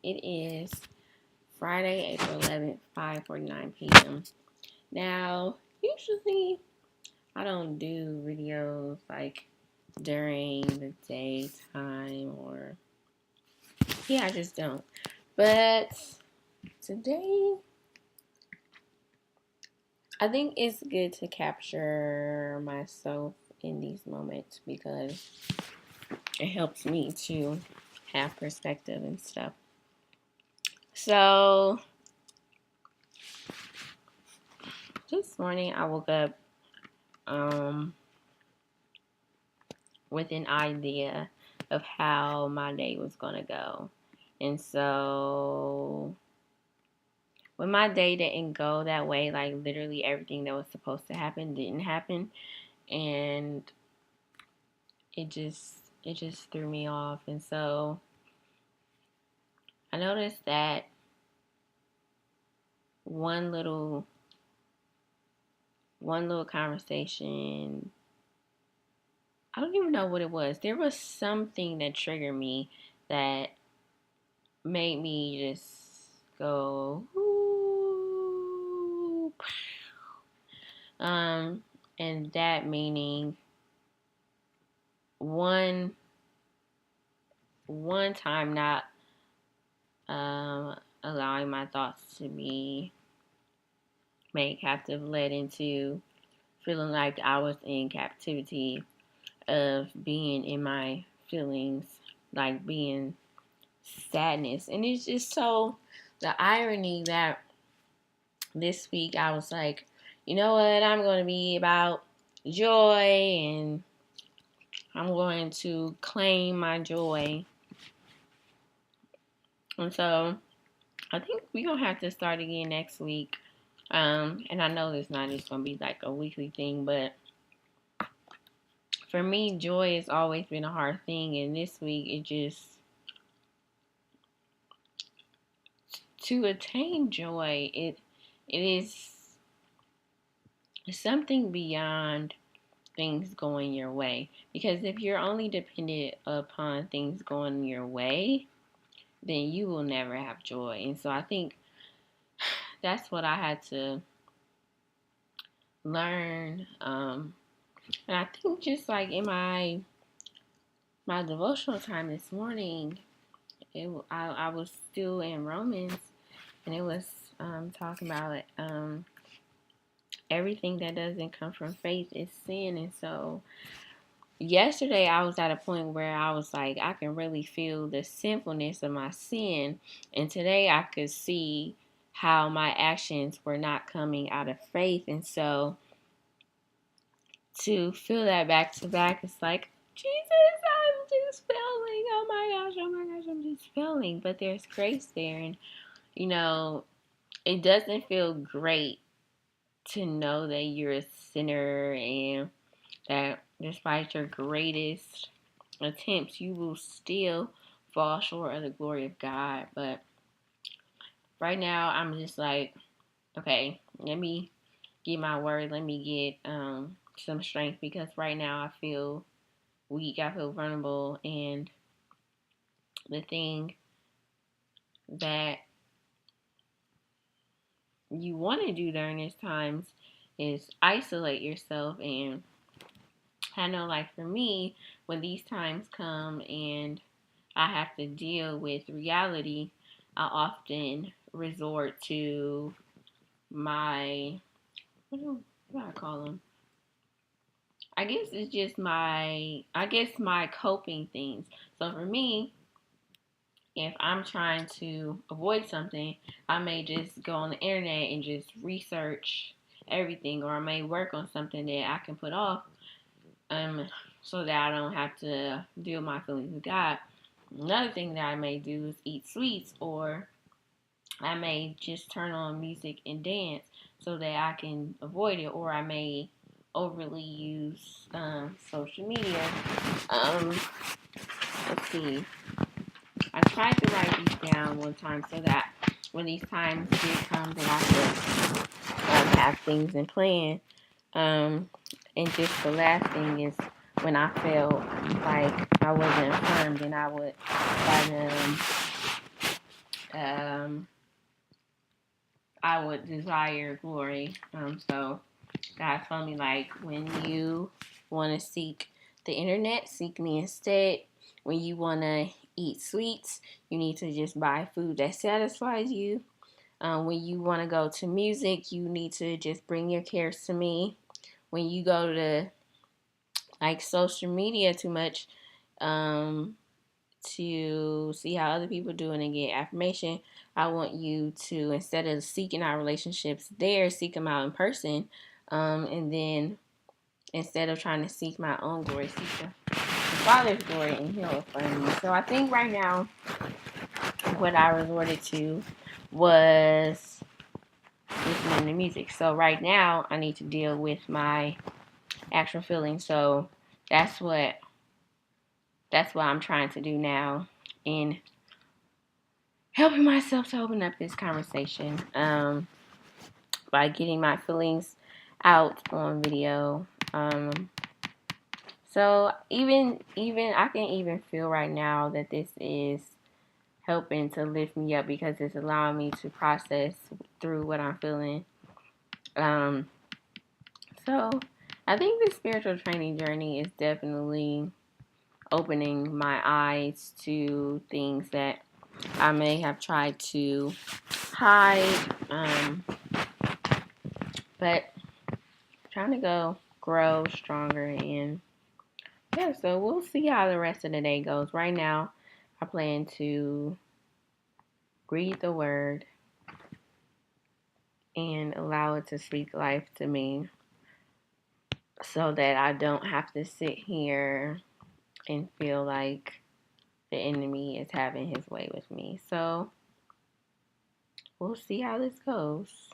It is Friday, April 11th, 5:49 p.m. Now, usually I don't do videos like during the daytime I just don't. But today, I think it's good to capture myself in these moments because it helps me to have perspective and stuff. So, this morning I woke up um, with an idea of how my day was going to go. And so when my day didn't go that way, like literally everything that was supposed to happen didn't happen, and it just threw me off. And so I noticed that one little conversation, I don't even know what it was. There was something that triggered me that made me just go, ooh. And that meaning one time not allowing my thoughts to be made captive led into feeling like I was in captivity of being in my feelings, like being sadness. And it's just so the irony that this week I was like, you know what, I'm going to be about joy and I'm going to claim my joy. And so I think we're going to have to start again next week. And I know it's not just going to be like a weekly thing, but for me, joy has always been a hard thing. And this week, to attain joy, it is something beyond things going your way. Because if you're only dependent upon things going your way, then you will never have joy. And so I think that's what I had to learn. And I think just like in my devotional time this morning, I was still in Romans, and it was talking about everything that doesn't come from faith is sin. And so yesterday I was at a point where I was like, I can really feel the sinfulness of my sin, and today I could see how my actions were not coming out of faith. And so to feel that back to back, it's like, Jesus, I'm just failing. Oh my gosh, I'm just failing. But there's grace there. And, it doesn't feel great to know that you're a sinner and that despite your greatest attempts, you will still fall short of the glory of God. But right now, I'm just like, okay, let me get my word. Let me get some strength, because right now I feel weak. I feel vulnerable. And the thing that you want to do during these times is isolate yourself. And I know, like for me, when these times come and I have to deal with reality, I often resort to my, what do I call them? I guess it's just my coping things. So for me, if I'm trying to avoid something, I may just go on the internet and just research everything, or I may work on something that I can put off, so that I don't have to deal with my feelings with God. Another thing that I may do is eat sweets, or I may just turn on music and dance so that I can avoid it, or I may overly use social media. Let's see. I tried to write these down one time so that when these times did come, that I could have things in plan. And just the last thing is when I felt like I wasn't affirmed, and I would try to I would desire glory. So God told me, like, when you want to seek the internet, seek me instead. When you want to eat sweets, you need to just buy food that satisfies you. When you want to go to music, you need to just bring your cares to me. When you go to like social media too much, to see how other people do and get affirmation, I want you to, instead of seeking out relationships there, seek them out in person. And then instead of trying to seek my own glory, seek the Father's glory, and He'll affirm me. So I think right now, what I resorted to was listening to music. So right now, I need to deal with my actual feelings. So that's what I'm trying to do now in helping myself to open up this conversation, by getting my feelings out on video. So even I can even feel right now that this is helping to lift me up because it's allowing me to process through what I'm feeling. So I think the spiritual training journey is definitely opening my eyes to things that I may have tried to hide, but trying to grow stronger. And yeah, so we'll see how the rest of the day goes. Right now, I plan to read the word and allow it to speak life to me so that I don't have to sit here and feel like the enemy is having his way with me. So we'll see how this goes.